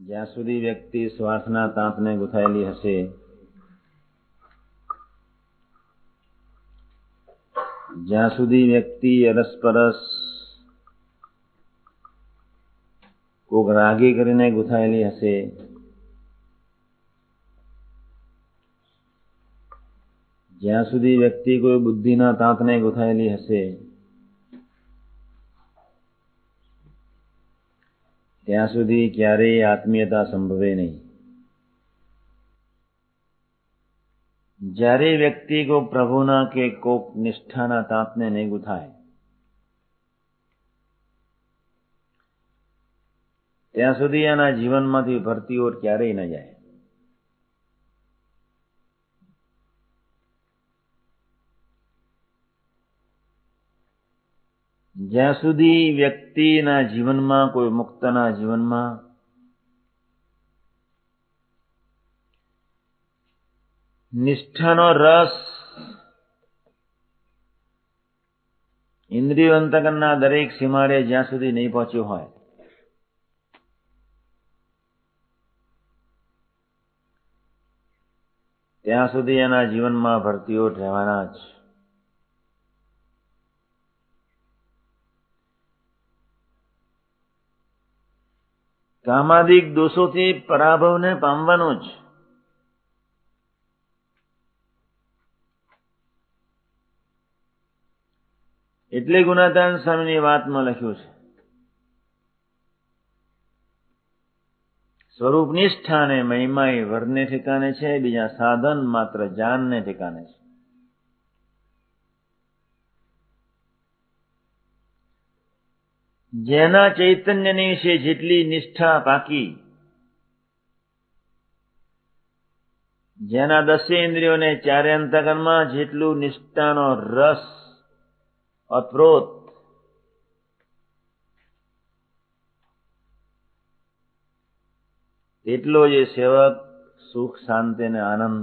જ્યાં સુધી વ્યક્તિ શ્વાસના તાંતને ગૂંથાયેલી હશે, જ્યાં સુધી વ્યક્તિ અરસપરસ કોક રાગી કરીને ગૂંથાયેલી હશે, જ્યાં સુધી વ્યક્તિ કોઈ બુદ્ધિના તાંતને ગૂંથાયેલી હશે, ત્યાં સુધી ક્યારેય આત્મીયતા સંભવે નહીં. જ્યારે વ્યક્તિ કોઈ પ્રભુના કે કોક નિષ્ઠાના તાંતને નહીં ગૂંથાય, ત્યાં સુધી એના જીવનમાંથી ભરતી ઓટ ક્યારેય ન જાય. જ્યાં સુધી વ્યક્તિના જીવનમાં, કોઈ મુક્તના જીવનમાં નિષ્ઠાનો રસ ઇન્દ્રિય અંતકરણના દરેક સીમાડે જ્યાં સુધી નહીં પહોંચ્યો હોય, ત્યાં સુધી એના જીવનમાં ભરતીઓ રહેવાના જ. કામાદિક દોષોથી પરાભવને પામવાનો જ. એટલે ગુણાતાન સ્વામીની વાતમાં લખ્યું છે, સ્વરૂપ નિષ્ઠા ને મહિમાએ વરને ઠેકાને છે, બીજા સાધન માત્ર જાનને ઠેકાને છે. જેના ચૈતન્યની વિશે જેટલી નિષ્ઠા પાકી, જેના દસે ઇન્દ્રિયોને ચારે અંતકરણમાં જેટલું નિષ્ઠાનો રસ અતપ્રોત, એટલો જે સેવક સુખ, શાંતિ અને આનંદ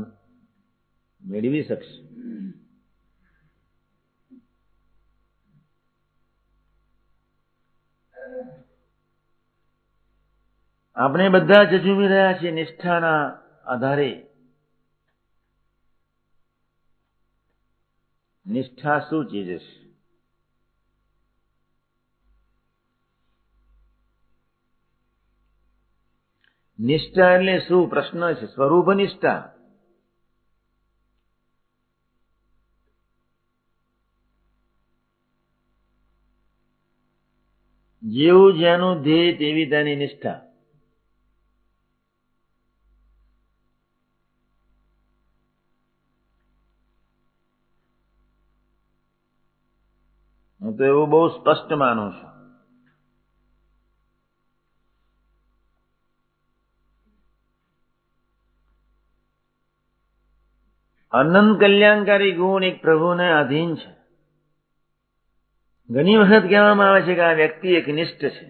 મેળવી શકશે. આપણે બધા ઝઝૂમી રહ્યા છીએ નિષ્ઠાના આધારે. નિષ્ઠા શું ચીજ છે? નિષ્ઠા એટલે શું પ્રશ્ન છે? સ્વરૂપ નિષ્ઠા. જેવું જેનું ધ્યેય તેવી તેની નિષ્ઠા. હું તો એવું બહુ સ્પષ્ટ માનું છું. અનંત કલ્યાણકારી ગુણ એક પ્રભુને આધીન છે. ઘણી વખત કહેવામાં આવે છે કે આ વ્યક્તિ એકનિષ્ઠ છે.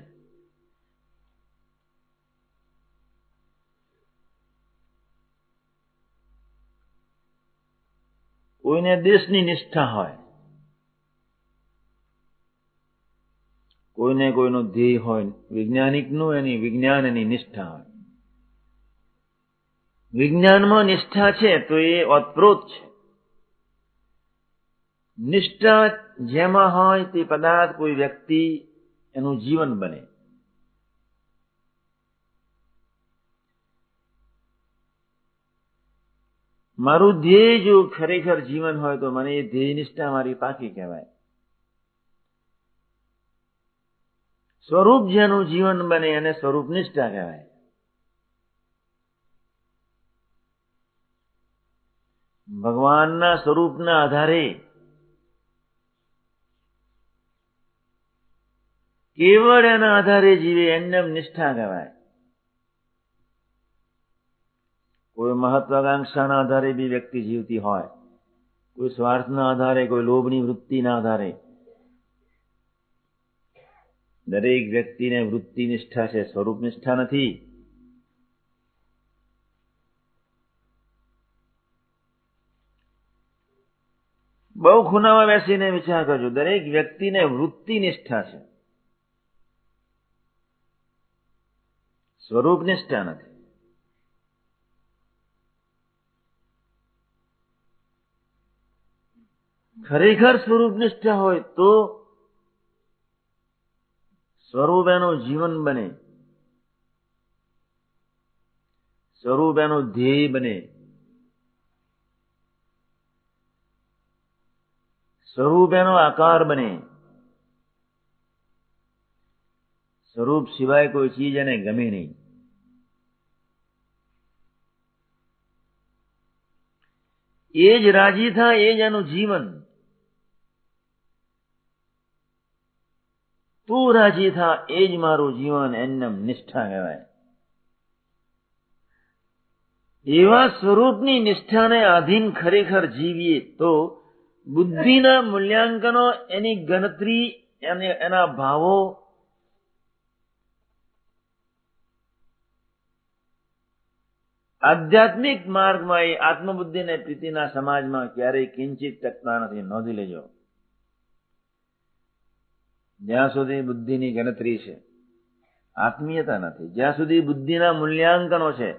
કોઈને દેશની નિષ્ઠા હોય, કોઈને કોઈનું ધ્યેય હોય, વૈજ્ઞાનિકનું એની વિજ્ઞાન એની નિષ્ઠા હોય. વિજ્ઞાનમાં નિષ્ઠા છે તો એ ઓતપ્રોત છે. નિષ્ઠા જેમાં હોય તે પદાર્થ, કોઈ વ્યક્તિ, એનું જીવન બને. મારું ધ્યેય જો ખરેખર જીવન હોય તો મને એ ધ્યેય નિષ્ઠા મારી પાકી કહેવાય. સ્વરૂપ જેનું જીવન બને એને સ્વરૂપ નિષ્ઠા કહેવાય. ભગવાનના સ્વરૂપના આધારે કેવળ એના આધારે જીવે એને નિષ્ઠા કહેવાય. કોઈ મહત્વાકાંક્ષાના આધારે બી વ્યક્તિ જીવતી હોય, કોઈ સ્વાર્થના આધારે, કોઈ લોભની વૃત્તિના આધારે, દરેક વ્યક્તિને વૃત્તિ નિષ્ઠા છે, સ્વરૂપ નિષ્ઠા નથી. બહુ ખૂણામાં બેસીને વિચાર કરજો. દરેક વ્યક્તિને વૃત્તિ નિષ્ઠા છે, સ્વરૂપ નિષ્ઠા નથી. ખરેખર સ્વરૂપ નિષ્ઠા હોય તો સ્વરૂપ એનું જીવન બને, સ્વરૂપ એનું ધ્યેય બને, સ્વરૂપ એનો આકાર બને. સ્વરૂપ સિવાય કોઈ ચીજ એને ગમે નહીં. એ જ રાજી થાય, એ જ એનું જીવન. તું રાજી થા, એ જ મારું જીવન, એમને નિષ્ઠા કહેવાય. એવા સ્વરૂપની નિષ્ઠાને આધીન ખરેખર જીવીએ તો બુદ્ધિના મૂલ્યાંકનો, એની ગણતરી, એના ભાવો આધ્યાત્મિક માર્ગમાં, એ આત્મબુદ્ધિ અને પ્રીતિના સમાજમાં ક્યારેય કિંચિત ટકતા નથી. નોંધી લેજો. જ્યાં સુધી બુદ્ધિની ગણતરી છે, આત્મીયતા નથી. જ્યાં સુધી બુદ્ધિના મૂલ્યાંકનો છે,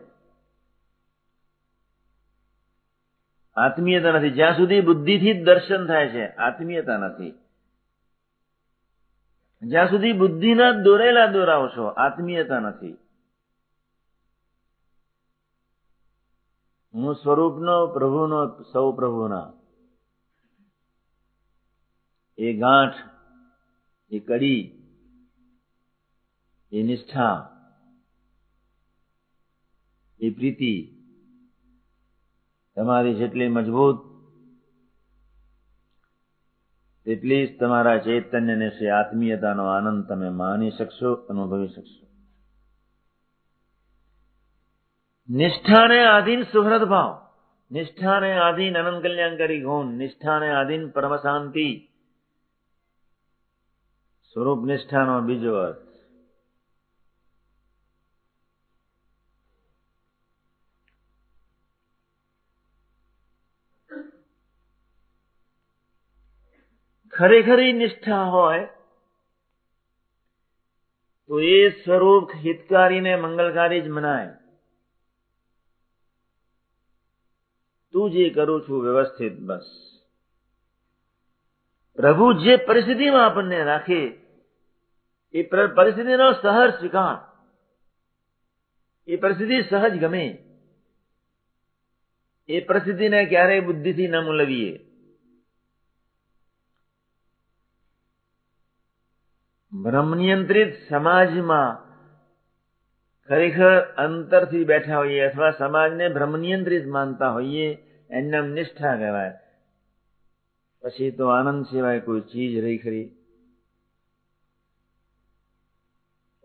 આત્મીયતા નથી. જ્યાં સુધી બુદ્ધિથી જ દર્શન થાય છે, આત્મીયતા નથી. જ્યાં સુધી બુદ્ધિના દોરેલા દોરાઓ છો, આત્મીયતા નથી. હું સ્વરૂપનો, પ્રભુનો, સૌ પ્રભુના. એ ગાંઠ, એ કડી, એ નિષ્ઠા, એ પ્રીતિ તમારી જેટલી મજબૂત, તેટલી જ તમારા ચૈતન્યને છે આત્મીયતાનો આનંદ તમે માની શકશો, અનુભવી શકશો. નિષ્ઠાને આધીન સુહૃદ ભાવ, નિષ્ઠાને આધીન અનંત કલ્યાણકારી ગુણ, નિષ્ઠાને આધીન પરમ શાંતિ, સ્વરૂપ નિષ્ઠાનો બીજો અર્થ. ખરેખરી નિષ્ઠા હોય તો એ સ્વરૂપ હિતકારીને મંગલકારી જ મનાય. તું જે કરું છું વ્યવસ્થિત, બસ. પ્રભુ જે પરિસ્થિતિમાં આપણને રાખે, એ પરિસ્થિતિનો સહજ સ્વીકાર, એ પરિસ્થિતિ સહજ ગમે. એ પરિસ્થિતિને ક્યારેય બુદ્ધિથી ન મૂલવીએ. બ્રહ્મ નિયંત્રિત સમાજમાં ખરેખર અંતરથી બેઠા હોઈએ, અથવા સમાજને બ્રહ્મ નિયંત્રિત માનતા હોઈએ, એમને નિષ્ઠા કહેવાય. પછી તો આનંદ સિવાય કોઈ ચીજ રહી ખરી?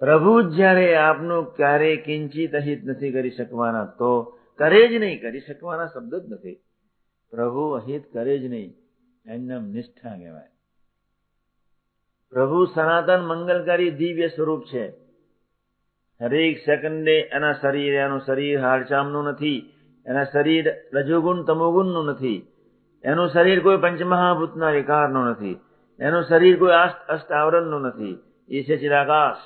પ્રભુ જ્યારે આપનું ક્યારેય કિંચિત અહિત નથી કરી શકવાના, તો કરે જ નહીં. કરી શકવાના શબ્દ જ નથી. પ્રભુ અહિત કરે જ નહીં, એમને નિષ્ઠા કહેવાય. પ્રભુ સનાતન મંગલકારી દિવ્ય સ્વરૂપ છે. હરેક સેકન્ડે એના શરીર, એનું શરીર હાડચામનું નથી. એના શરીર રજોગુણ તમોગુણનું નથી. એનું શરીર કોઈ પંચમહાભૂતના વિકારનું નથી. એનું શરીર કોઈ અષ્ટાવરણનું નથી. એ છે ચિદાકાશ.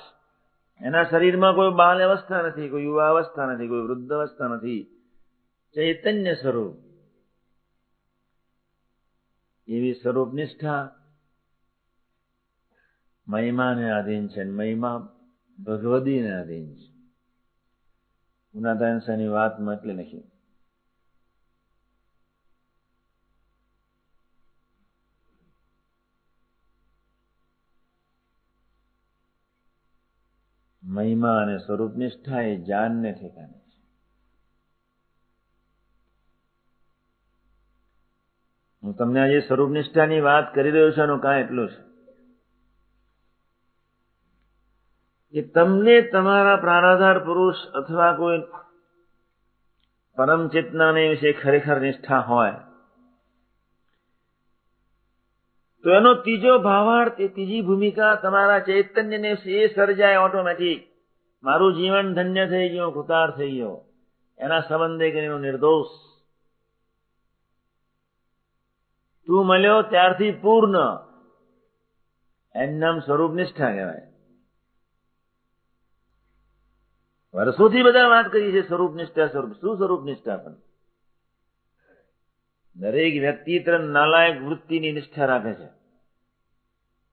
એના શરીરમાં કોઈ બાલ અવસ્થા નથી, કોઈ યુવા અવસ્થા નથી, કોઈ વૃદ્ધ અવસ્થા નથી. ચૈતન્ય સ્વરૂપ. એવી સ્વરૂપ નિષ્ઠા મહિમાને આધીન છે. મહિમા ભગવદીને આધીન છે. ગુણાતાંશની વાતમાં એટલે નથી. મહિમા અને સ્વરૂપ નિષ્ઠા એ જાનને ઠેકાને છે. હું તમને આજે સ્વરૂપ નિષ્ઠાની વાત કરી રહ્યો છું, એનું કાં એટલું છે કે તમને તમારા પ્રાણાધાર પુરુષ અથવા કોઈ પરમ ચેતનાને વિશે ખરેખર નિષ્ઠા હોય તો એનો ત્રીજો ભાવાર્થ, એ ત્રીજી ભૂમિકા તમારા ચૈતન્યને એ સર્જાય ઓટોમેટિક. મારું જીવન ધન્ય થઈ ગયું, કૃતાર થઈ ગયો, એના સંબંધે કરીને નિર્દોષ. તું મળ્યો ત્યારથી પૂર્ણ, એમ નામ સ્વરૂપ નિષ્ઠા કહેવાય. વર્ષોથી બધા વાત કરી છે સ્વરૂપ નિષ્ઠા સ્વરૂપ. શું સ્વરૂપ નિષ્ઠા? પણ દરેક વ્યક્તિ તરફ નાલાયક વૃત્તિની નિષ્ઠા રાખે છે.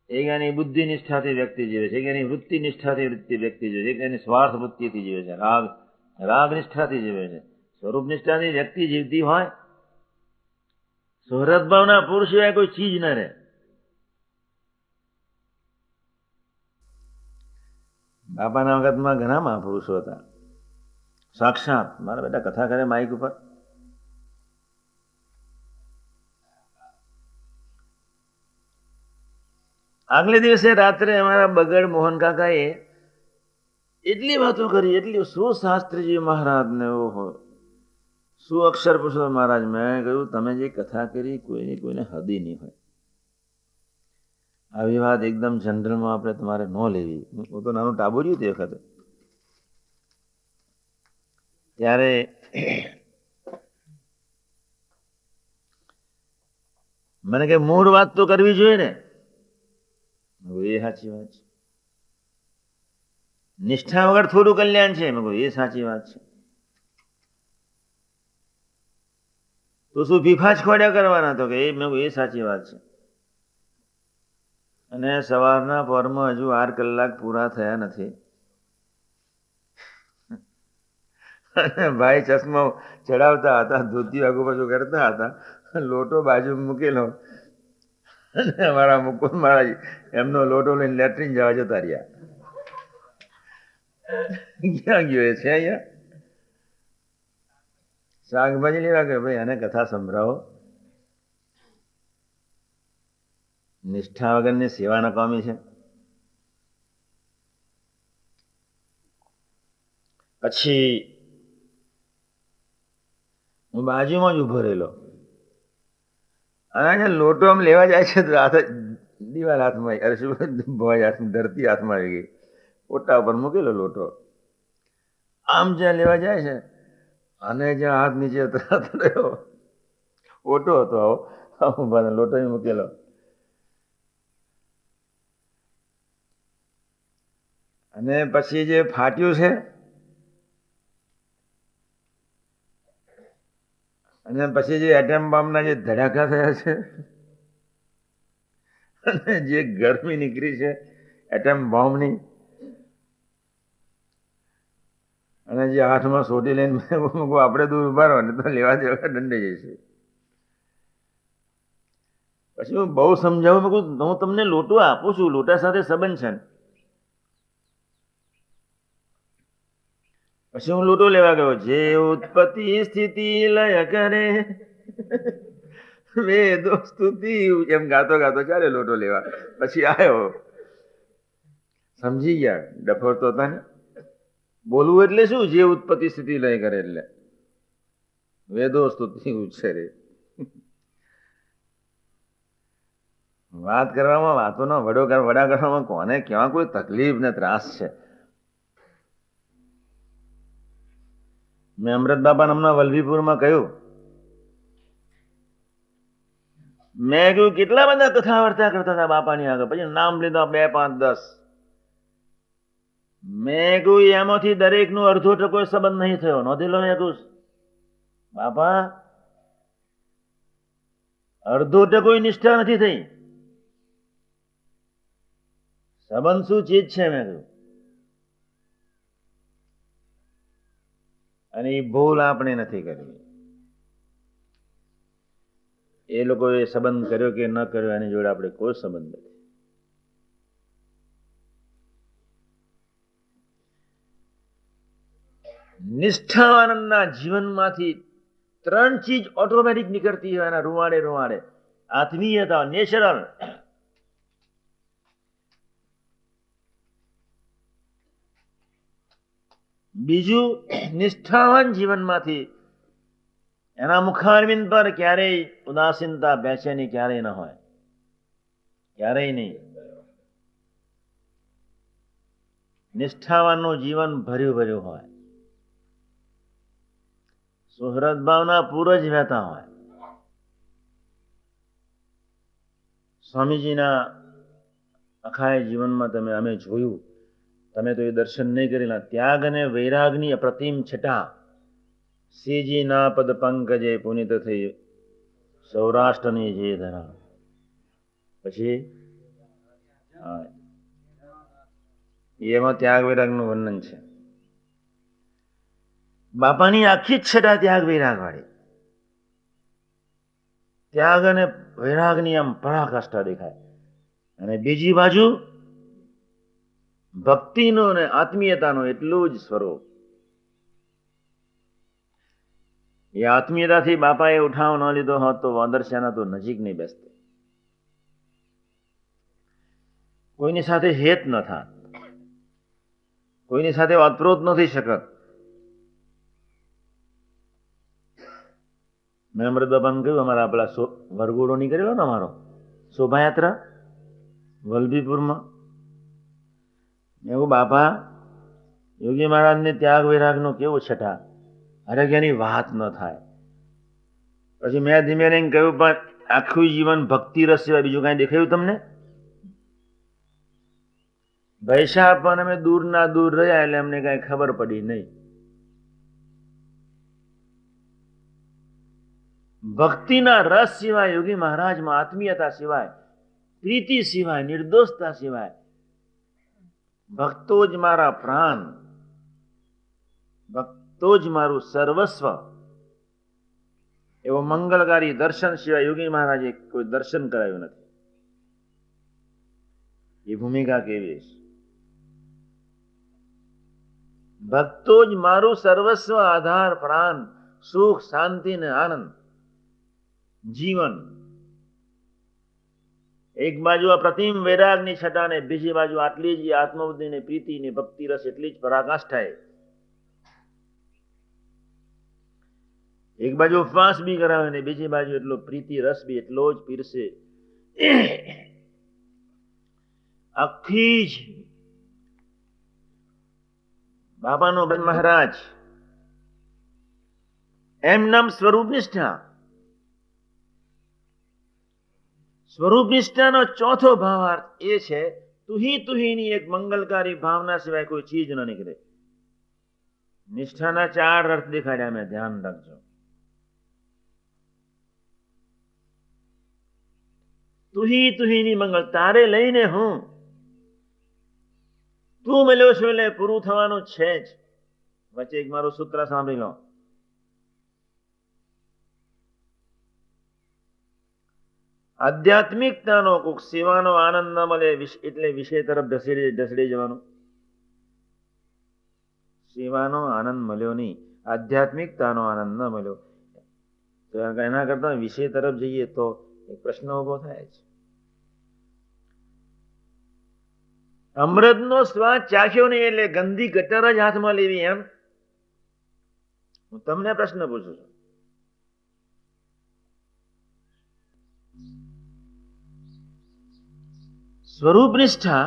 એક એની બુદ્ધિ નિષ્ઠાથી વ્યક્તિ જીવે છે, એક એની વૃત્તિ નિષ્ઠાથી વ્યક્તિ જીવે છે, એક એની સ્વાર્થ વૃત્તિથી જીવે છે, રાગ નિષ્ઠાથી જીવે છે. સ્વરૂપ નિષ્ઠાથી વ્યક્તિ જીવતી હોય, સુહૃદ ભાવના પુરુષ સિવાય કોઈ ચીજ ન રહે. બાપાના વખતમાં ઘણા મહાપુરુષો હતા, સાક્ષાત. મારા બેટા કથા કરે માઇક ઉપર. આગલે દિવસે રાત્રે અમારા બગડ મોહન કાકાએ એટલી વાતો કરી, એટલી. શું શાસ્ત્રીજી મહારાજ ને ઓહો, શું અક્ષર પુરુષોત્તમ મહારાજ. મેં કહ્યું તમે જે કથા કરી કોઈને હદી નહીં હોય. આવી વાત એકદમ જનરલમાં આપણે તમારે ન લેવી. હું તો નાનું ટાબુર્યું તે વખતે. ત્યારે મને કે મૂળ વાત તો કરવી જોઈએ ને. એ સાચી વાત છે. નિષ્ઠા વગર થોડું કલ્યાણ છે. મેં કહ્યું એ સાચી વાત છે. તો શું ફીફા જ ખોડ્યા કરવાના? તો કે મેં કહ્યું એ સાચી વાત છે. અને સવારના પોરમાં હજુ 8 કલાક પૂરા થયા નથી. ભાઈ ચશ્મા ચડાવતા હતા, ધોતી આગુ પાછું કરતા હતા, લોટો બાજુ મૂકેલો. અને અમારા મુકુંદ મહારાજ એમનો લોટો લઈને લેટ્રિન જવા જતા રહ્યા. ક્યાં ગયો એ છે અહીંયા? શાકભાજી લેવા કે ભાઈ આને કથા સંભળાવો. નિષ્ઠા વગરની સેવા નકામી છે. પછી હું બાજુમાં જ ઉભો રહેલો અને લોટો આમ લેવા જાય છે તો હાથ દિવાલ હાથમાં, અરે શું ભોય હાથ, ધરતી હાથમાં આવી ગઈ. ઓટા ઉપર મૂકેલો લોટો. આમ જ્યાં લેવા જાય છે અને જ્યાં હાથ નીચે રહ્યો, ઓટો હતો આવો, લોટો મૂકેલો. અને પછી જે ફાટ્યું છે, અને પછી જે એટમ બોમ્બના જે ધડાકા થયા છે, અને જે ગરમી નીકળી છે એટમ બોમ્બની, અને જે હાથમાં સોટી લઈને આપણે દૂર ઉભા રહો ને તો લેવા દેવા દંડે જઈશે. પછી હું બહુ સમજાવું, હું તમને લોટો આપું છું, લોટા સાથે સંબંધ છે. પછી હું લોટો લેવા ગયો. જે ઉત્પત્તિ સ્થિતિ લય કરે વેદો સ્તુતિ, એમ ગાતો ગાતો ચાલે લોટો લેવા. પછી આવ્યો, સમજી ગયા. ડફોર તો હતા ને. બોલવું એટલે શું? જે ઉત્પત્તિ સ્થિતિ લય કરે એટલે વેદો સ્તુતિ ઉચ્ચરે. વાત કરવામાં, વાતોનો વડા કરવામાં કોને ક્યાં કોઈ તકલીફ ને ત્રાસ છે? મેં અમૃત બાપા હમણાં વલ્લભીપુરમાં કહ્યું, મેં કહ્યું કેટલા બધા કથા વાર્તા કરતા હતા બાપાની આગળ. પછી નામ લીધા 2, 5, 10. મેં કહ્યું એમાંથી દરેકનો અડધો ટકો સંબંધ નહીં થયો. નોંધી લો. મેં કહ્યું બાપા અડધો ટકો નિષ્ઠા નથી થઈ. સંબંધ શું ચીજ છે? મેં કહ્યું. અને એ ભૂલ આપણે નથી કરવી. એ લોકોએ સંબંધ કર્યો કે ન કર્યો એની જોડે આપણે કોઈ સંબંધ નથી. નિષ્ઠાવાનંદના જીવનમાંથી 3 ચીજ ઓટોમેટિક નીકળતી હોય એના રૂવાડે રૂવાડે. આત્મીયતા, નેચરલ. બીજું, નિષ્ઠાવાન જીવનમાંથી એના મુખારવિંદ પર ક્યારેય ઉદાસીનતા, બેચેની ક્યારેય ન હોય. ક્યારેય નહીં. નિષ્ઠાવાનનું જીવન ભર્યું ભર્યું હોય. સુહૃદ ભાવના પૂર જ વહેતા હોય. સ્વામીજીના અખાય જીવનમાં અમે જોયું તમે તો એ દર્શન નહીં કરેલા. ત્યાગ અને વૈરાગની અપ્રતિમ છટા. શ્રીજી ના પદ પંકજે પુનિત થઈ સૌરાષ્ટ્રની જે ધરા. પછી એમાં ત્યાગ વૈરાગનું વર્ણન છે. બાપાની આખી જ છટા ત્યાગ વૈરાગ વાળી. ત્યાગ અને વૈરાગની આમ પરાકાષ્ઠા દેખાય. અને બીજી બાજુ ભક્તિનો અને આત્મીયતાનો એટલું જ સ્વરૂપ. એ આત્મીયતાથી બાપાએ ઉઠાવ ન લીધો હોત તો વાદરશ્યાના તો નજીક નહીં બેસતે. કોઈની સાથે હેત ન થાત, કોઈની સાથે વાતપ્રોત નથી શકત. મેં અમૃત બાપાને કહ્યું, અમારા આપણા વરઘોડો નીકળેલો ને અમારો શોભાયાત્રા વલભીપુરમાં. એવું બાપા યોગી મહારાજને ત્યાગ વૈરાગનો કેવો છઠ્ઠા, અરે કે એની વાત ન થાય. પછી મેં ધીમે રહીને કહ્યું, પણ આખું જીવન ભક્તિ રસ સિવાય બીજું કાંઈ દેખાયું તમને? પૈસા પણ અમે દૂર ના દૂર રહ્યા એટલે અમને કાંઈ ખબર પડી નહીં. ભક્તિના રસ સિવાય, યોગી મહારાજમાં આત્મીયતા સિવાય, પ્રીતિ સિવાય, નિર્દોષતા સિવાય, ભક્તો જ મારા પ્રાણ, ભક્તો જ મારું સર્વસ્વ, એવો મંગળકારી દર્શન સિવાય યોગી મહારાજે કોઈ દર્શન કરાયું નથી. એ ભૂમિકા કેવી છે? ભક્તો જ મારું સર્વસ્વ, આધાર, પ્રાણ, સુખ, શાંતિ ને આનંદ, જીવન. એક બાજુ આ પ્રતિમ વૈરાગની છટા ને બીજી બાજુ આટલી જ આત્મબુદ્ધિ ને પ્રીતિ ને ભક્તિ રસ એટલી જ પરાકાષ્ઠાએ. એક બાજુ ઉપવાસ બી કરાવે ને બીજી બાજુ એટલો પ્રીતિ રસ બી એટલો જ પીરસે. આખી જ બાપાનો મહારાજ એમ નામ સ્વરૂપ નિષ્ઠા. સ્વરૂપ નિષ્ઠાનો ચોથો ભાવાર્થ એ છે, તુહીની એક મંગલકારી ભાવના સિવાય કોઈ ચીજ ન નીકળે. નિષ્ઠાના 4 અર્થ દેખાડ્યા મેં, ધ્યાન રાખજો. તુહીની મંગલ, તારે લઈને હું, તું મળ્યો છો એટલે પૂરું થવાનું છે જ. વચ્ચે એક મારું સૂત્ર સાંભળી લો. આધ્યાત્મિકતાનો કોક સેવાનો આનંદ ન મળે એટલે વિષય તરફ ઢસડી જવાનું. સેવાનો આનંદ મળ્યો નહીં, આધ્યાત્મિકતાનો આનંદ ન મળ્યો, તો એના કરતા વિષય તરફ જઈએ તો એક પ્રશ્ન ઉભો થાય છે. અમૃતનો સ્વાદ ચાખ્યો નહીં એટલે ગંદી ગટર જ હાથમાં લેવી એમ? હું તમને પ્રશ્ન પૂછું છું. સ્વરૂપ નિષ્ઠા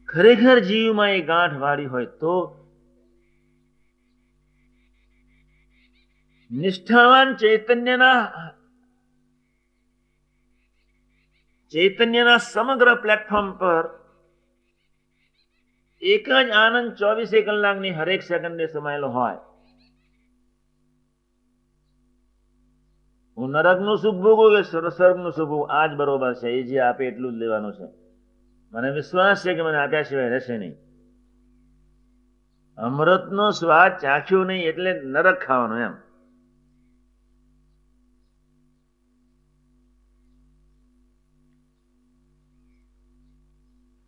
ખરેખર જીવમાં એ ગાંઠ વાળી હોય તો નિષ્ઠાવાન ચૈતન્યના સમગ્ર પ્લેટફોર્મ પર એક જ આનંદ 24 કલાકની હરેક સેકન્ડે સમાયેલો હોય. હું નરકનું સુખ ભોગવું કે સ્વર્ગનું સુખ ભોગવું, આ જ બરોબર છે. એ જે આપે એટલું જ લેવાનું છે. મને વિશ્વાસ છે કે મને આપ્યા સિવાય રહેશે નહીં. અમૃતનો સ્વાદ ચાખ્યો નહીં એટલે નરક ખાવાનું એમ.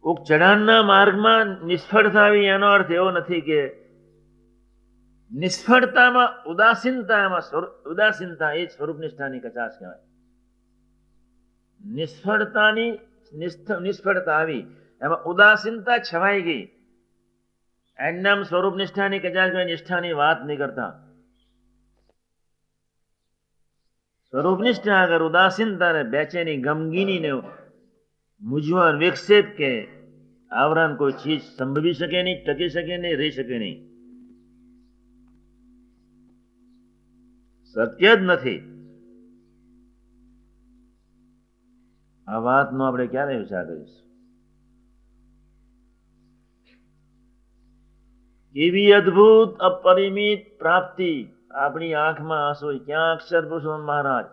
કોક ચઢાણના માર્ગમાં નિષ્ફળતા આવી એનો અર્થ એવો નથી કે નિષ્ફળતામાં ઉદાસીનતા એ જ સ્વરૂપ નિષ્ઠાની કચાશ કહેવાય. નિષ્ફળતા આવી એમાં ઉદાસીનતા છવાઈ ગઈ, એનું નામ સ્વરૂપ નિષ્ઠાની કચાશ કહેવાય. નિષ્ઠાની વાત નહીં કરતા. સ્વરૂપ નિષ્ઠા અગર ઉદાસીનતા ને બેચેની, ગમગીની ને મૂંઝવણ, વિક્ષેપ કે આવરણ કોઈ ચીજ સંભવી શકે નહીં, ટકી શકે નહીં, રહી શકે નહીં. શક્ય જ નથી. આ વાતનો આપણે ક્યારે વિચાર કરીશું? એવી અદ્ભુત અપરિમિત પ્રાપ્તિ આપણી આંખમાં આંસુ. ક્યાં અક્ષર પુરુષોત્તમ મહારાજ?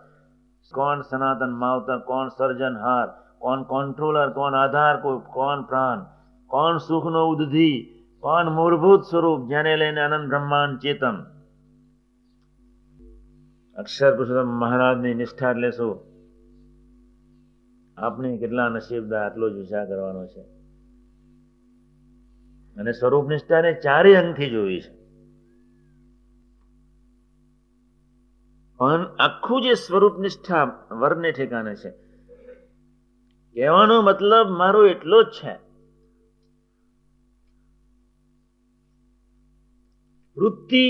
કોણ સનાતન માવતર, કોણ સર્જનહાર, કોણ કંટ્રોલર, કોણ આધાર, કોણ પ્રાણ, કોણ સુખનો ઉદ્ધિ, કોણ મૂળભૂત સ્વરૂપ જેને લઈને અનંત બ્રહ્માંડ ચેતન. અક્ષર પુરુષોત્તમ મહારાજની નિષ્ઠા લેશું. આપણે કેટલા નસીબદાર, આટલો જ વિચાર કરવાનો છે. અને સ્વરૂપ નિષ્ઠાને ચારે અંગથી જોવી છે. પણ આખું જે સ્વરૂપ નિષ્ઠા વરને ઠેકાને છે. કહેવાનો મતલબ મારો એટલો જ છે, વૃત્તિ,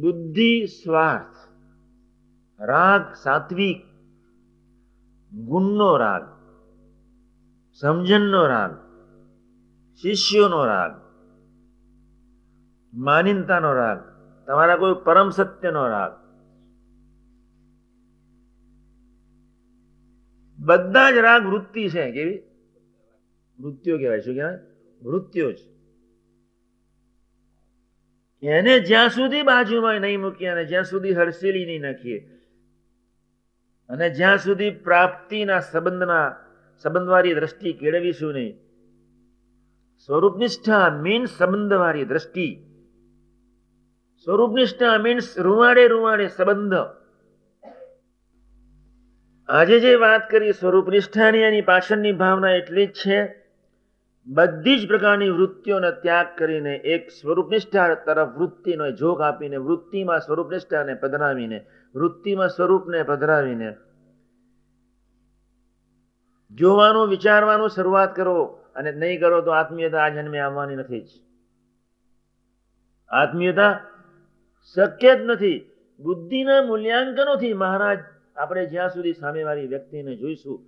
બુદ્ધિ, સ્વાર્થ, રાગ સાત્વિક, ગુણનો રાગ, સમજણનો રાગ, શિષ્યોનો રાગ, માનીનતાનો રાગ, તમારા કોઈ પરમ સત્યનો રાગ, બધા જ રાગ વૃત્તિ છે. કેવી વૃત્તિઓ કહેવાય? શું કહેવાય? વૃત્તિઓ જ. એને જ્યાં સુધી બાજુમાં નહીં મૂકીએ અને જ્યાં સુધી હરસેલી નહીં નાખીએ અને જ્યાં સુધી પ્રાપ્તિના સંબંધવાળી દ્રષ્ટિ કેળવીશું નહીં. સ્વરૂપનિષ્ઠા મીન્સ સંબંધવાળી દ્રષ્ટિ. સ્વરૂપનિષ્ઠા મીન્સ રૂવાડે સંબંધ. આજે જે વાત કરી સ્વરૂપનિષ્ઠાની, એની પાછળની ભાવના એટલી જ છે, બધી જ પ્રકારની વૃત્તિઓનો ત્યાગ કરીને એક સ્વરૂપનિષ્ઠા તરફ વૃત્તિનો ઝોક આપીને, વૃત્તિમાં સ્વરૂપનિષ્ઠાને પધરાવીને, વૃત્તિમાં સ્વરૂપને પધરાવીને જોવાનું, વિચારવાનું શરૂઆત કરો. અને નહીં કરો તો આત્મીયતા આ જન્મે આવવાની નથી જ. આત્મીયતા શક્ય જ નથી. બુદ્ધિના મૂલ્યાંકનોથી મહારાજ આપણે જ્યાં સુધી સામેવાળી વ્યક્તિને જોઈશું.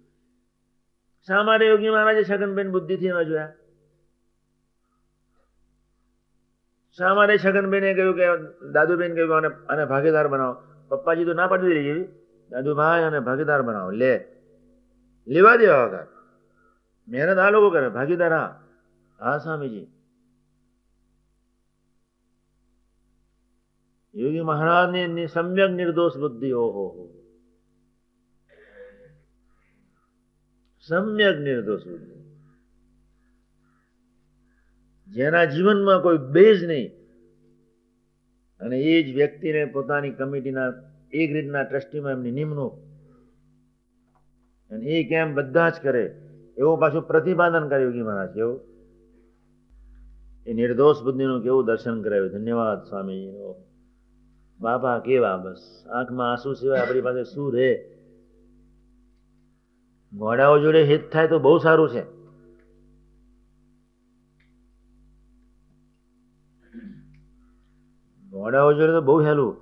શા માટે યોગી મહારાજે છગનબેન બુદ્ધિથી ન જોયા? શા માટે છગનબેને કહ્યું કે દાદુબેન કહ્યું અને ભાગીદાર બનાવો? પપ્પાજી તો ના પાડી દીધી. દાદુભાઈ અને ભાગીદાર બનાવો. લેવા દેવા વગર મહેનત આ લોકો કરે, ભાગીદાર હા સ્વામીજી. યોગી મહારાજની સમ્યક નિર્દોષ બુદ્ધિ. ઓહો, સમ્યક નિર્દોષ બુદ્ધિ, જેના જીવનમાં કોઈ બેઝ નહીં. અને એ જ વ્યક્તિને પોતાની કમિટીના એક રીતના ટ્રસ્ટીમાં એમની નિમણૂક, અને એ કેમ બધા જ કરે એવું પાછું પ્રતિપાદન કરે યોગી મહારાજ. કેવું એ નિર્દોષ બુદ્ધિનું કેવું દર્શન કરાવ્યું. ધન્યવાદ સ્વામીજીનો. બાપા કેવા, બસ આંખમાં આંસુ સિવાય આપણી પાસે શું રે? ઘોડાઓ જોડે હિત થાય તો બહુ સારું છે. ઘોડાઓ જોડે તો બહુ સહેલું,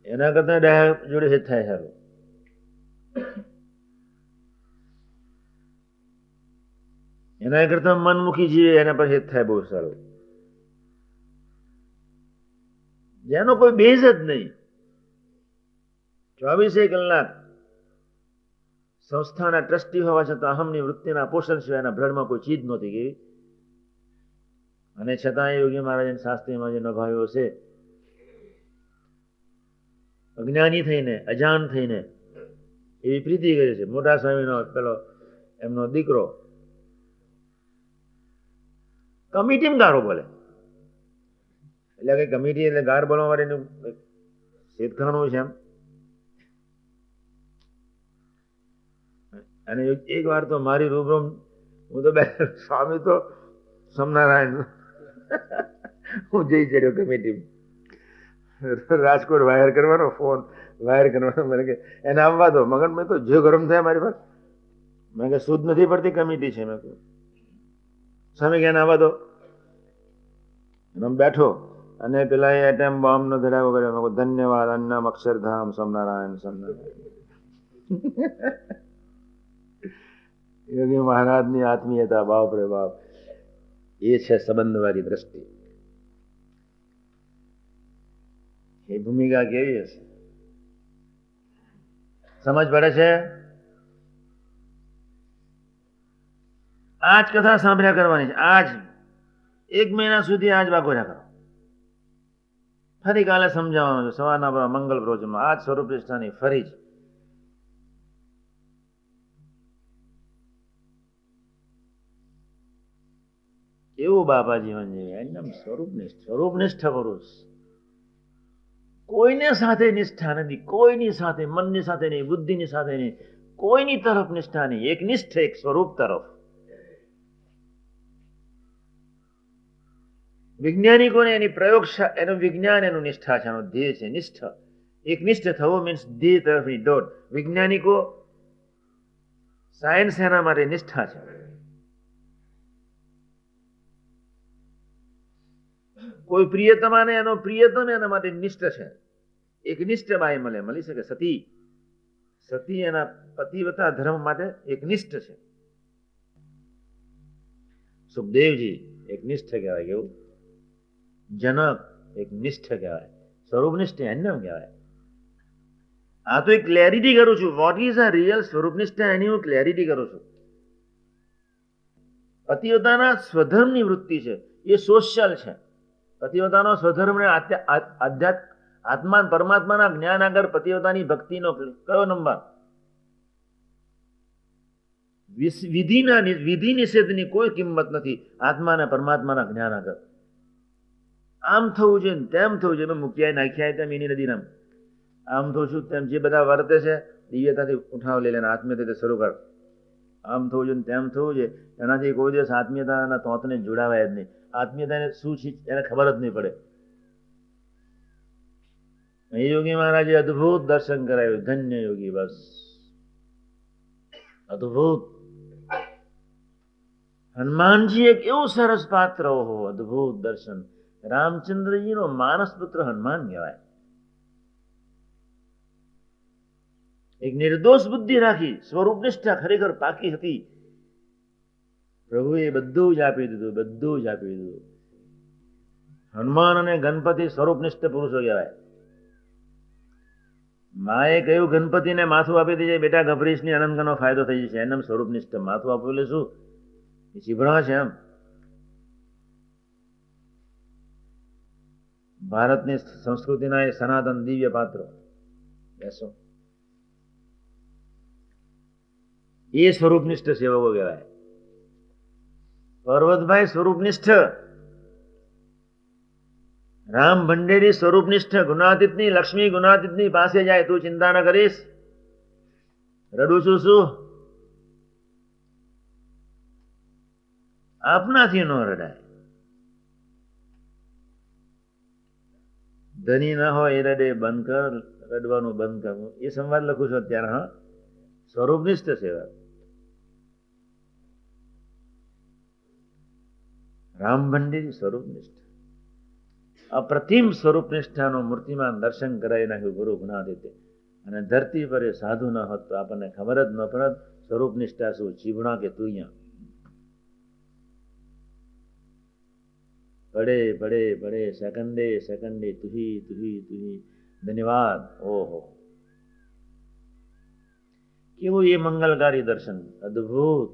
એના કરતા ડાયા જોડે હિત થાય સારું. એના કરતા મનમુખી જીવે એના પર હિત થાય બહુ સારું. જેનો કોઈ બેઝ જ નહીં. 24 કલાક સંસ્થાના ટ્રસ્ટી હોવા છતાં અહમની વૃત્તિના પોષણ સિવાયના બ્લડમાં કોઈ ચીજ નહોતી કેવી. અને છતાં યોગી મહારાજ શાસ્ત્રીમાં જે નભાવ્યો છે, અજ્ઞાની થઈને, અજાન થઈને એવી પ્રીતિ કરી છે. મોટા સ્વામીનો પેલો એમનો દીકરો કમિટીમાં ગારો બોલે. એટલે કઈ કમિટી એટલે ગાર બોલવા વાળીનું શેતખાનું છે એમ. અને એક વાર તો મારી રૂબરૂ હું તો સ્વામી તો સ્વામિનારાયણ હું જઈ ચડ્યો કમિટી. રાજકોટ વાયર કરવાનો, ફોન વાયર કરવાનો. મને કે એને આવવા દો. મગન મેં તો જે ગરમ થયા મારી પાસે. મેં કે શુદ્ધ નથી પડતી, કમિટી છે. મેં કહ્યું સ્વામી કે એને આવવા દો. બેઠો અને પેલા એ એટમ બોમ્બનો ધડાકો કર્યો. મેં કહ્યું ધન્યવાદ અન્નમ અક્ષરધામ સ્વામિનારાયણ સ્વામિનારાયણ. યોગી મહારાજની આત્મીયતા, બાપ રે બાપ, એ છે સંબંધવાળી દ્રષ્ટિ. એ ભૂમિકા કેવી હશે? સમજ પડે છે? આ જ કથા સાંભળ્યા કરવાની છે. આજ 1 મહિના સુધી આજ વાગોર્યા કરો. ફરી કાલે સમજાવવાનું છે સવારના મંગલ પ્રવચનમાં આ જ સ્વરૂપ નિષ્ઠાની ફરી જ. એવું બાપા જીવન જીવે એકદમ સ્વરૂપનિષ્ઠ પુરુષ. કોઈને સાથે નિષ્ઠા નથી, કોઈની સાથે, મનની સાથે નહીં, બુદ્ધિની સાથે નહીં, કોઈની તરફ નિષ્ઠા નહીં, એક નિષ્ઠ એક સ્વરૂપ તરફ. વૈજ્ઞાનિકોને એની પ્રયોગશા, એનું વિજ્ઞાન, એનું નિષ્ઠા છે, એનો ધ્યેય છે નિષ્ઠ. એક નિષ્ઠ થવો મીન્સ ધ્યેય તરફની દોડ. વૈજ્ઞાનિકો, સાયન્સ એના માટે નિષ્ઠા છે. કોઈ પ્રિયતમાને એનો પ્રિયતમ એના માટે નિષ્ઠ છે. એક નિષ્ઠ બાઈ મળી શકે. સતી એના પતિવ્રતા ધર્મ માટે એક નિષ્ઠ છે. સુખદેવજી એક નિષ્ઠ કહેવાય. કેવું? જનક એક નિષ્ઠ કહેવાય. સ્વરૂપનિષ્ઠ એમને કહેવાય. આ તો એક ક્લેરિટી કરું છું. વોટ ઇઝ અ રિયલ સ્વરૂપનિષ્ઠ એની હું ક્લેરિટી કરું છું. પતિવ્રતાના સ્વધર્મની વૃત્તિ છે, એ સોશિયલ છે. પતિવ્રતાનો સ્વધર્મ ને આત્મા પરમાત્માના જ્ઞાન આગળ પતિવ્રતાની ભક્તિનો કયો નંબર? વિધિ નિષેધની કોઈ કિંમત નથી આત્મા અને પરમાત્માના જ્ઞાન આગળ. આમ થવું જોઈએ, તેમ થવું જોઈએ. મૂક્યા નાખ્યા તેમ એની નદી નામ. આમ થવું છું તેમ જે બધા વર્તે છે દિવ્યતાથી ઉઠાવ લઈ લેને આત્મીયતા શરૂ કર. આમ થવું જોઈએ, તેમ થવું જોઈએ. એનાથી કોઈ દિવસ આત્મીયતાના તોતને જોડાવાય જ નહીં. આત્મીયતાને શું છે એને ખબર જ નહીં પડે. યોગી મહારાજે અદભુત દર્શન કરાવ્યું. ધન્ય યોગી, બસ અદભુત. હનુમાનજી એક એવું સરસ પાત્ર, ઓહો અદભુત દર્શન. રામચંદ્રજીનો માનસ પુત્ર હનુમાન કહેવાય. એક નિર્દોષ બુદ્ધિ રાખી, સ્વરૂપ નિષ્ઠા ખરેખર પાકી હતી. પ્રભુએ બધું જ આપી દીધું, બધું જ આપી દીધું. હનુમાન અને ગણપતિ સ્વરૂપનિષ્ઠ પુરુષો કહેવાય. માએ કહ્યું ગણપતિને માથું આપી દેજે, બેટા ગભરીશ ની અનંતનો ફાયદો થઈ જશે. એમ સ્વરૂપનિષ્ઠ માથું આપવું એટલે શું? એ ચીભડા છે એમ. ભારતની સંસ્કૃતિના એ સનાતન દિવ્ય પાત્રો. બેસો. એ સ્વરૂપનિષ્ઠ સેવકો કહેવાય. પર્વતભાઈ સ્વરૂપનિષ્ઠ, રામ ભંડેરી સ્વરૂપનિષ્ઠ. ગુણાતીતની લક્ષ્મી ગુણાતીતની પાસે જાય, તું ચિંતા ન કરીશ. રડું છું શું? આપનાથી ન રડાય. ધની ના હોય એ રડે, બંધ કર રડવાનું, બંધ કરવું. એ સંવાદ લખું છું અત્યારે. હા, સ્વરૂપનિષ્ઠ સેવા. રામ ભંડેરી સ્વરૂપનિષ્ઠ. અપ્રતિમ સ્વરૂપનિષ્ઠાનું મૂર્તિમાન દર્શન કરાવી નાખ્યું ગુરુ ગુણાતીતે. અને ધરતી પર એ સાધુ ન હોત તો આપણને ખબર જ ન પડત સ્વરૂપનિષ્ઠા શું. ચીભણા કે તુંયા પડે પડે પડે, સેકન્ડે સેકન્ડે તુહી તુહી તુહી. ધન્યવાદ. ઓહો, કેવું એ મંગલકારી દર્શન, અદ્ભુત.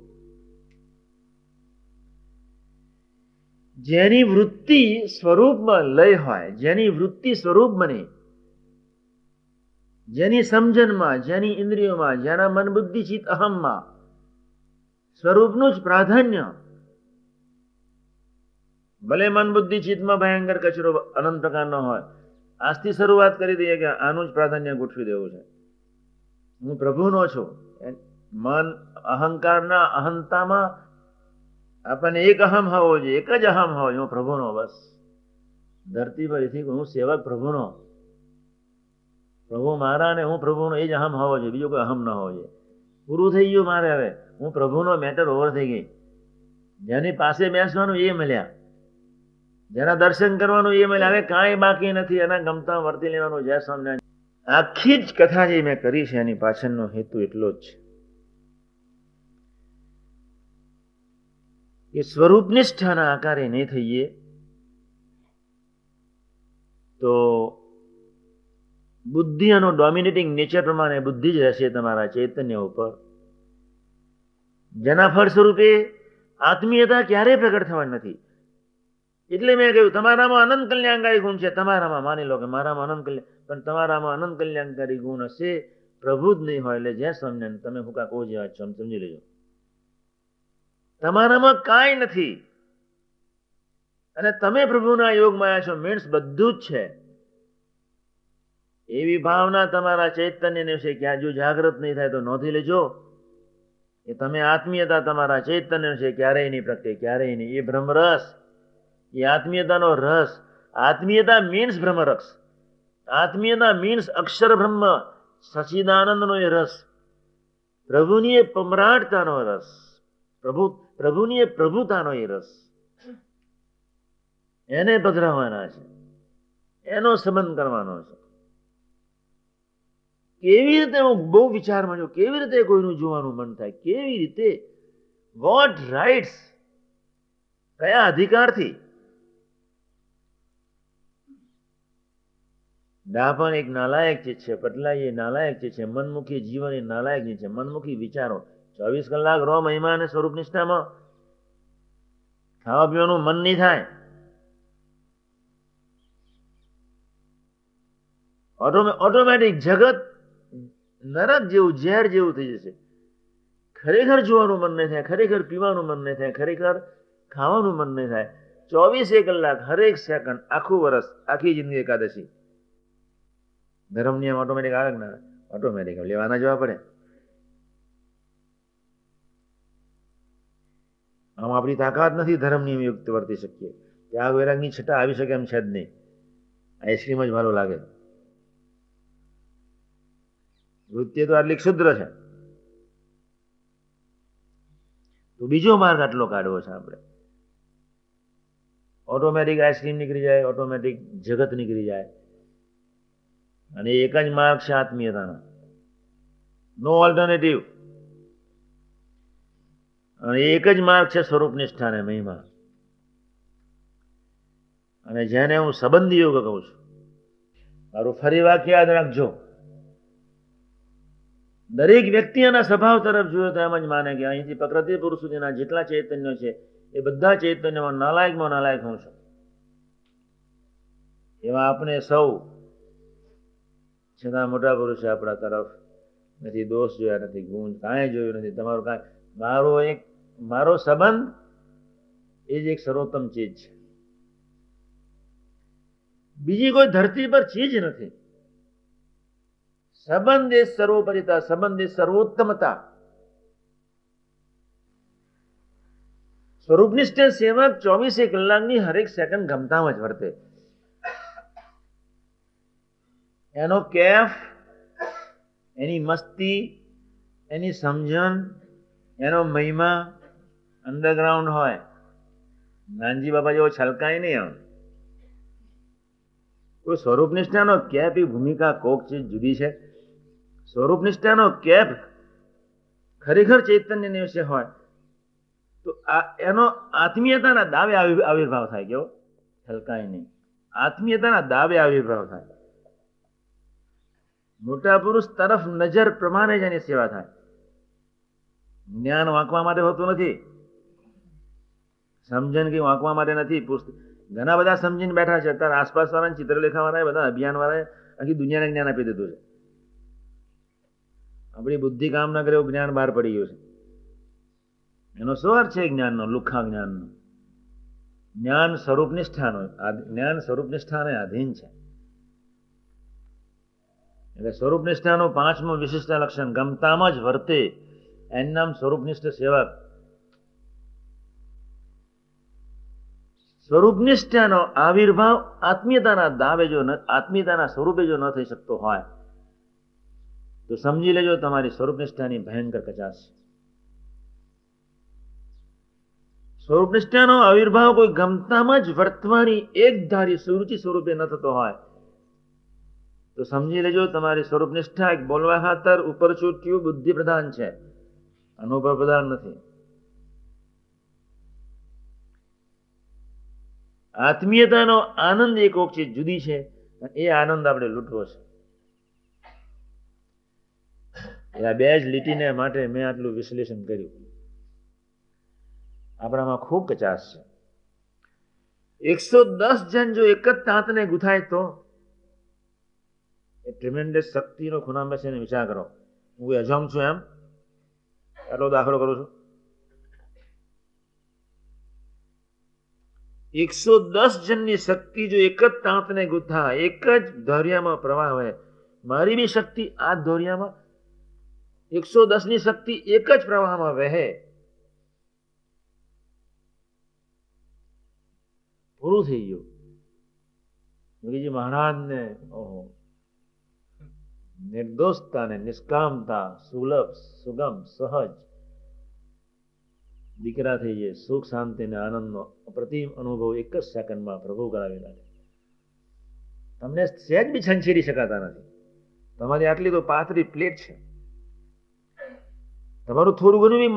જેની વૃત્તિ સ્વરૂપમાં લય હોય, જેની વૃત્તિ સ્વરૂપ બને, જેની સમજણમાં, જેની ઇન્દ્રિયોમાં, જેના મન બુદ્ધિ ચિત્ત અહમમાં સ્વરૂપનું જ પ્રાધાન્ય. ભલે મન બુદ્ધિ ચિત્તમાં ભયંકર કચરો અનંત પ્રકારનો હોય, આજથી શરૂઆત કરી દઈએ કે આનું જ પ્રાધાન્ય ગોઠવી દેવું છે. હું પ્રભુનો છું. મન અહંકારના અહંતામાં આપણને એક અહમ હોવો જોઈએ, એક જ અહમ હોવો જોઈએ, હું પ્રભુનો. બસ ધરતી પર એથી હું સેવક પ્રભુનો, પ્રભુ મારા ને હું પ્રભુનો, એ જ અહમ હોવો જોઈએ, બીજો કોઈ અહમ ન હોવો જોઈએ. પૂરું થઈ ગયું મારે. હવે હું પ્રભુનો, મેટર ઓવર થઈ ગઈ. જેની પાસે બેસવાનું એ મળ્યા, જેના દર્શન કરવાનું એ મળ્યા. હવે કાંઈ બાકી નથી. એના ગમતા વર્તી લેવાનું. જય સ્વામિનારાયણ. આખી જ કથા જે મેં કરી છે એની પાછળનો હેતુ એટલો જ છે કે સ્વરૂપનિષ્ઠાના આકારે નહીં થઈએ તો બુદ્ધિ અને ડોમિનેટિંગ નેચર પ્રમાણે બુદ્ધિ જ રહેશે તમારા ચૈતન્ય ઉપર, જેના ફળ સ્વરૂપે આત્મીયતા ક્યારેય પ્રગટ થવાની નથી. એટલે મેં કહ્યું તમારામાં અનંત કલ્યાણકારી ગુણ છે. તમારામાં માની લો કે મારામાં અનંત કલ્યાણ, પણ તમારામાં અનંત કલ્યાણકારી ગુણ હશે, પ્રભુ જ નહીં હોય. એટલે જ્યાં સમજે તમે હું કાકો જેવા છો સમજી લેજો. તમારામાં કાંઈ નથી અને તમે પ્રભુના યોગમાં આવ્યા છો, મીન્સ બધું જ છે. એવી ભાવના તમારા ચૈતન્ય વિશે ક્યાં જો જાગૃત નહીં થાય તો નોંધી લેજો કે તમે આત્મીયતા તમારા ચૈતન્ય વિશે ક્યારેય નહીં પ્રગટે, ક્યારેય નહીં. એ બ્રહ્મરસ, એ આત્મીયતાનો રસ. આત્મીયતા મીન્સ બ્રહ્મરસ. આત્મીયતા મીન્સ અક્ષર બ્રહ્મ સચિદાનંદનો એ રસ, પ્રભુની એ પમરાટતાનો રસ, પ્રભુની એ પ્રભુતાનો એ રસ. એને પધરાવવાના છે, એનો સંબંધ કરવાનો છે. કેવી રીતે, હું બહુ વિચારમાં છું, કેવી રીતે કોઈનું જોવાનું મન થાય, કેવી રીતે, વોટ રાઇટ્સ, કયા અધિકારથી? ડાપણ એક નાલાયક ચીજ છે, પટલાઈ એ નાલાયક ચીજ છે, મનમુખી જીવન એ નાલાયક ચીજ છે. મનમુખી વિચારો 24 કલાક રહો મહિમા અને સ્વરૂપ નિષ્ઠામાં, ખાવા પીવાનું મન નહીં થાય. ઓટોમેટિક જગત નરક જેવું, ઝેર જેવું થઈ જશે. ખરેખર જોવાનું મન નહીં થાય, ખરેખર પીવાનું મન નહીં થાય, ખરેખર ખાવાનું મન નહીં થાય. 24 કલાક, હરેક સેકન્ડ, આખું વર્ષ, આખી જિંદગી એકાદશી. ધર્મ નિયમ ઓટોમેટિક આવે ના? ઓટોમેટિક લેવાના જવા પડે. આમ આપણી તાકાત નથી ધર્મ નિયમ યુક્ત વર્તી શકીએ. ત્યાગ વૈરાગની છટા આવી શકે એમ છે જ નહીં. આઈસ્ક્રીમ જ ભાલો લાગે. વૃત્તિ તો આટલી ક્ષુદ્ર છે, તો બીજો માર્ગ આટલો કાઢવો છે આપણે. ઓટોમેટિક આઈસ્ક્રીમ નીકળી જાય, ઓટોમેટિક જગત નીકળી જાય. અને એક જ માર્ગ છે આત્મીયતાનો, નો ઓલ્ટરનેટિવ. અને એક જ માર્ગ છે સ્વરૂપ નિષ્ઠા અને મહિમા. અને જેને હું સંબંધ યોગ કહું છું, મારું ફરી વાક્ય યાદ રાખજો. દરેક વ્યક્તિ એના સ્વભાવ તરફ જોયો તો એમ જ માને કે અહીંથી પ્રકૃતિ પુરુષ સુધીના જેટલા ચૈતન્ય છે એ બધા ચૈતન્યમાં નાલાયક હું છું. એવા આપણે સૌ છતાં મોટા પુરુષે આપણા તરફ નથી દોષ જોયા, નથી ગુણ કાંઈ જોયું નથી. તમારું કાંઈ, મારો સંબંધ એ જ એક સર્વોત્તમ ચીજ છે. બીજી કોઈ ધરતી પર ચીજ નથી. સંબંધ એ સર્વોપરિતા, સંબંધ એ સર્વોત્તમતા. સ્વરૂપનિષ્ઠ સેવક 24 કલાકની હરેક સેકન્ડ ગમતામાં જ વર્તે. એનો કેફ, એની મસ્તી, એની સમજણ, એનો મહિમા અંડરગ્રાઉન્ડ હોય. નાનજી બાપા જેવો છલકાય નહીં આમ. કોઈ સ્વરૂપ નિષ્ઠાનો કેપ એ ભૂમિકા કોક ચીજ જુદી છે. સ્વરૂપ નિષ્ઠાનો કેપ ખરેખર ચૈતન્ય વિશે હોય તો એનો આત્મીયતાના દાવે આવિર્ભાવ થાય. કેવો છલકાય નહીં, આત્મીયતાના દાવે આવિર્ભાવ થાય. મોટા પુરુષ તરફ નજર પ્રમાણે જ એની સેવા થાય. જ્ઞાન વાંકવા માટે હોતું નથી, સમજણ કે વાંકવા માટે નથી. ઘણા બધા સમજીને બેઠા છે. અત્યારે આસપાસ વાળા, ચિત્રલેખા વાળા, બધા અભિયાન વાળા આખી દુનિયાને જ્ઞાન આપી દીધું છે. આપણી બુદ્ધિ કામ ના કરે એવું જ્ઞાન બહાર પડી ગયું છે. એનો શું અર્થ છે જ્ઞાનનો? લુખ્ખા જ્ઞાનનો. જ્ઞાન સ્વરૂપ નિષ્ઠાનો, જ્ઞાન સ્વરૂપ નિષ્ઠાને આધીન છે. એટલે સ્વરૂપ નિષ્ઠાનું 5મું વિશિષ્ટ લક્ષણ ગમતામાં જ વર્તે, એનું નામ સ્વરૂપનિષ્ઠ સેવક. સ્વરૂપનિષ્ઠાનો આવિર્ભાવ આત્મીયતાના દાવે આત્મીયતાના સ્વરૂપે જો ન થઈ શકતો હોય તો સમજી લેજો તમારી સ્વરૂપનિષ્ઠાની ભયંકર કચાશ છે. સ્વરૂપનિષ્ઠાનો આવિર્ભાવ કોઈ ગમતામાં જ વર્તવાની એકધારી સુરુચિ સ્વરૂપે ન થતો હોય તો સમજી લેજો તમારી સ્વરૂપનિષ્ઠા એક બોલવા ખાતર ઉપર છૂટ્યું બુદ્ધિ પ્રધાન છે, અનુભવ પ્રધાન નથી. આત્મીયતાનો આનંદ એક ચીજ જુદી છે, એ આનંદ આપણે લૂંટવો છે. આ બે જ લીટીને માટે મેં આટલું વિશ્લેષણ કર્યું. આપણામાં ખૂબ કચાશ છે. 110 જણ જો એક જ તાંતને ગુથાય તો એ ટ્રીમેન્ડસ શક્તિનો ખૂણા બેસીને વિચાર કરો. હું અજમ છું એમ એટલો દાખલો કરું છું. 110 જણની શક્તિ જો એક જ તાંતને ગુથા, એક જ ધોરિયામાં પ્રવાહ હોય, મારી બી શક્તિ આ ધોરિયામાં 110 ની શક્તિ એક જ પ્રવાહમાં વહે, પૂરું થઈ ગયું. યોગીજી મહારાજને ઓહો નિર્દોષતા ને નિષ્કામતા, સુલભ સુગમ સહજ દીકરા થઈ જાય, સુખ શાંતિ ને આનંદનો અપ્રતિમ અનુભવ એક જ સેકન્ડમાં પ્રભુ કરાવી નાખે. તમને સહેજ બી છંછેડી શકાતા નથી. તમારી આટલી તો પાતળી પ્લેટ છે, તમારું થોડું ઘણું બી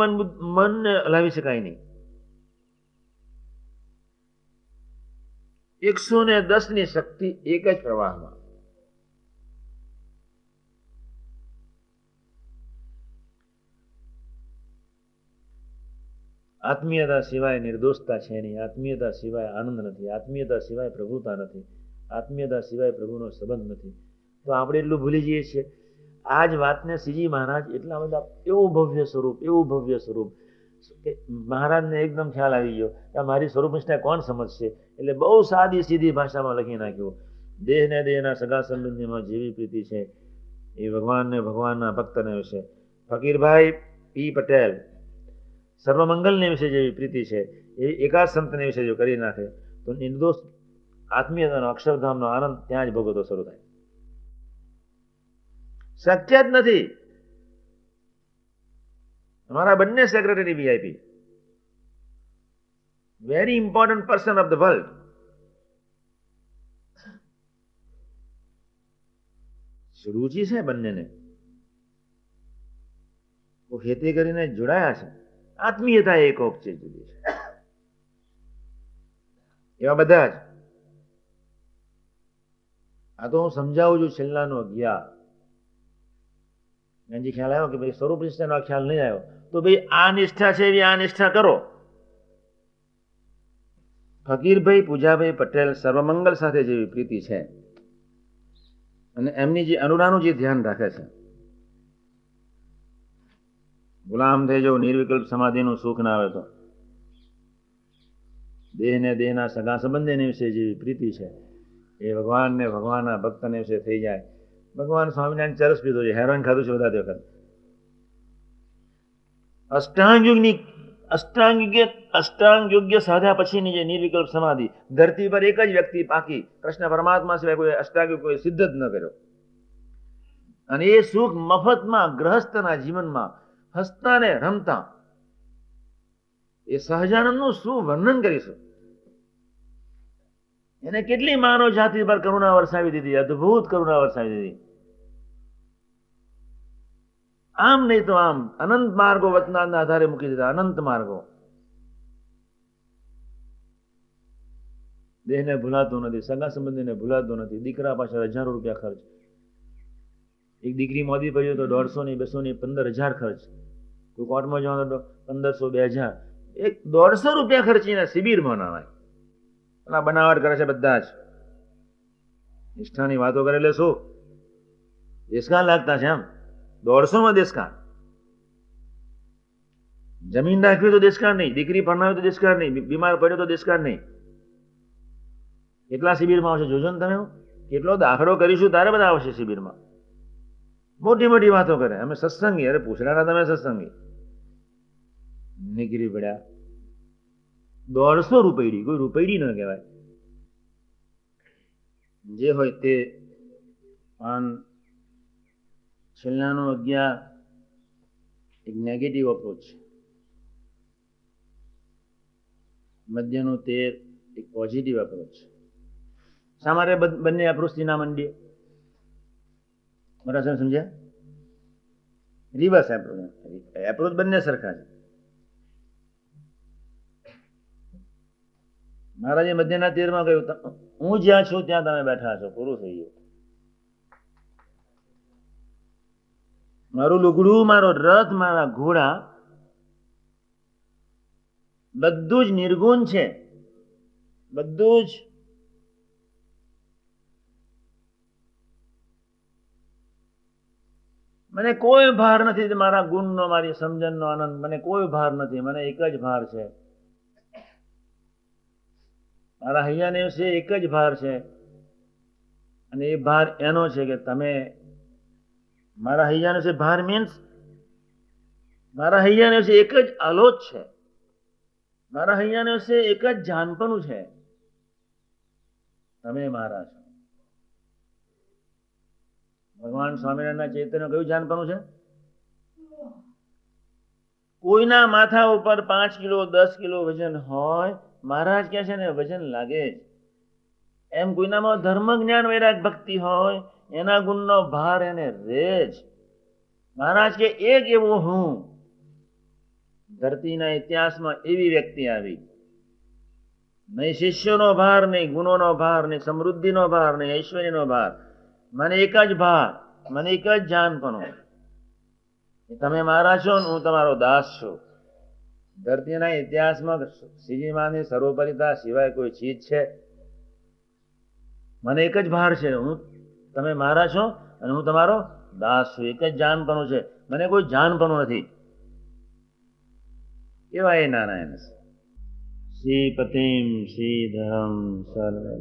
મનને હલાવી શકાય નહીં. 110 ની શક્તિ એક જ પ્રવાહમાં. આત્મીયતા સિવાય નિર્દોષતા છે નહીં, આત્મીયતા સિવાય આનંદ નથી, આત્મીયતા સિવાય પ્રભુતા નથી, આત્મીયતા સિવાય પ્રભુનો સંબંધ નથી. તો આપણે એટલું ભૂલી જઈએ છીએ. આ જ વાતને શ્રીજી મહારાજ એટલા બધા એવું ભવ્ય સ્વરૂપ, એવું ભવ્ય સ્વરૂપ કે મહારાજને એકદમ ખ્યાલ આવી ગયો કે મારી સ્વરૂપ નિષ્ઠા કોણ સમજશે, એટલે બહુ સાદી સીધી ભાષામાં લખી નાખ્યું. દેહને દેહના સગા સંબંધીમાં જેવી પ્રીતિ છે એ ભગવાનને ભગવાનના ભક્તને વિશે. ફકીરભાઈ પી પટેલ સર્વમંગલને વિશે જેવી પ્રીતિ છે એ એકાદ સંતને વિશે જો કરી નાખે તો નિર્દોષ આત્મીયતાનો અક્ષરધામનો આનંદ ત્યાં જ ભોગવતો શરૂ થાય. શક્ય જ નથી. અમારા બંને secretary VIP, very important person of the world, રુચિ છે બંનેને, ખેતી કરીને જોડાયા છે. આત્મીયતા એક ઓપ છે, જુદી છે. એવા બધા જ. આ તો હું સમજાવું છું છેલ્લાનો 11 ખ્યાલ આવ્યો કે ભાઈ સ્વરૂપ નિષ્ઠાનો ખ્યાલ નહીં આવ્યો તો ભાઈ આ નિષ્ઠા છે એવી આ નિષ્ઠા કરો. ફકીરભાઈ પૂજાભાઈ પટેલ સર્વમંગલ સાથે જેવી પ્રીતિ છે અને એમની જે અનુરાનું જે ધ્યાન રાખે છે, ગુલામ થઈ જવું, નિર્વિકલ્પ સમાધિનું સુખ ના આવે તો દેહને દેહના સગા સંબંધીને વિશે જેવી પ્રીતિ છે એ ભગવાનને ભગવાનના ભક્તને વિશે થઈ જાય. ભગવાન સ્વામિનારાયણ ચરસ પીધો છે, હેરોઈન ખાધું છે બધા વખત. અષ્ટાંગ યોગ્ય સાધ્યા પછીની જે નિર્વિકલ્પ સમાધિ, ધરતી પર એક જ વ્યક્તિ પાકી, કૃષ્ણ પરમાત્મા સિવાય કોઈ અષ્ટાંગ કોઈ સિદ્ધ જ ન કર્યો. અને એ સુખ મફતમાં ગ્રહસ્થના જીવનમાં હસતા ને રમતા, એ સહજાનંદનું શું વર્ણન કરીશું. એને કેટલી માનવ જાતિ પર કરુણા વરસાવી દીધી, અદ્ભુત કરુણા વરસાવી દીધી. આમ નહીં તો આમ અનંત માર્ગો વતનાના આધારે મૂકી દીધા, અનંત માર્ગો. દેહને ભૂલાતો નથી, સગા સંબંધીને ભૂલાતો નથી, દીકરા પાછળ હજારો રૂપિયા ખર્ચ. એક દીકરી મોદી પડ્યો તો 150 ની 200 ની 15,000 ખર્ચ. કોઈ કોર્ટમાં જવાનો તો 1500 2000, એક 150 રૂપિયા ખર્ચીને શિબિરમાં નાવાય. બનાવટ કરે છે બધા જ. નિષ્ઠાની વાતો કરે એટલે શું દેશકાળ લાગતા છે એમ. 150 દેશકાળ. જમીન રાખવી તો દેશકાળ નહીં, દીકરી પરણાવી તો દેશકાળ નહીં, બીમાર પડ્યો તો દેશકાળ નહીં. કેટલા શિબિરમાં આવશે જોજો ને તમે. કેટલો દાખલો કરીશું તારે બધા આવશે શિબિરમાં. મોટી મોટી વાતો કરે. અમે સત્સંગી, અરે પૂછડાના તમે સત્સંગી નીકળી પડ્યા. 150 રૂપિયડી, કોઈ રૂપિયડી ન કહેવાય. જે હોય તે. છેલ્લાનો 11 એક નેગેટિવ અપ્રોચ છે, મધ્યનો 13 એક પોઝિટિવ અપ્રોચ છે. શા માટે બંને અપ્રોચથી ના મંડીએ? બરાબર સમજ્યા? Reverse approach. એપ્રોચ બંને સરખા છે. મહારાજે મધ્યના 13માં કહ્યું, હું જ્યાં છું ત્યાં તમે બેઠા છો, પૂરું થઈ ગયું. મારું લુગડું, મારો રથ, મારા ઘોડા બધું જ નિર્ગુણ છે, બધું જ મને કોઈ ભાર નથી, મારા ગુણનો, મારી સમજણનો આનંદ, મને કોઈ ભાર નથી, મને એક જ ભાર છે, મારા હૈયાને વિશે એક જ ભાર છે, અને એ ભાર એનો છે કે તમે મારા હૈયાને વિશે ભાર મીન્સ મારા હૈયાને વિશે એક જ આલોચ છે, મારા હૈયાને વિશે એક જ જાનપણું છે, તમે મારા છો. ભગવાન સ્વામિનારાયણના ચૈતન્ય કયું જાનપણું છે? કોઈના માથા ઉપર 5 કિલો 10 કિલો વજન હોય, મહારાજ કે છે ને વજન લાગે જ. એમ કોઈનામાં ધર્મ જ્ઞાન વૈરાગ ભક્તિ હોય, એના ગુણનો ભાર એને રે જ. મહારાજ કે એક એવો હું, ધરતીના ઇતિહાસમાં એવી વ્યક્તિ આવી, નહીં શિષ્યોનો ભાર, નહીં ગુણોનો ભાર, નહીં સમૃદ્ધિનો ભાર, નહીં ઐશ્વર્યનો ભાર, મને એક જ ભાર, મને એક જ જાનપણું, તમે મારા છો ને હું તમારો દાસ છું. ધરતીના ઇતિહાસમાં શ્રીજીમાની સર્વોપરિતા સિવાય કોઈ ચીજ છે? મને એક જ ભાર છે, હું તમે મારા છો અને હું તમારો દાસ છું, એક જ જાનપણું છે, મને કોઈ જાનપણું નથી. કેવા એ નારાયણ શ્રીપતિમ શ્રીધરમ સર્વે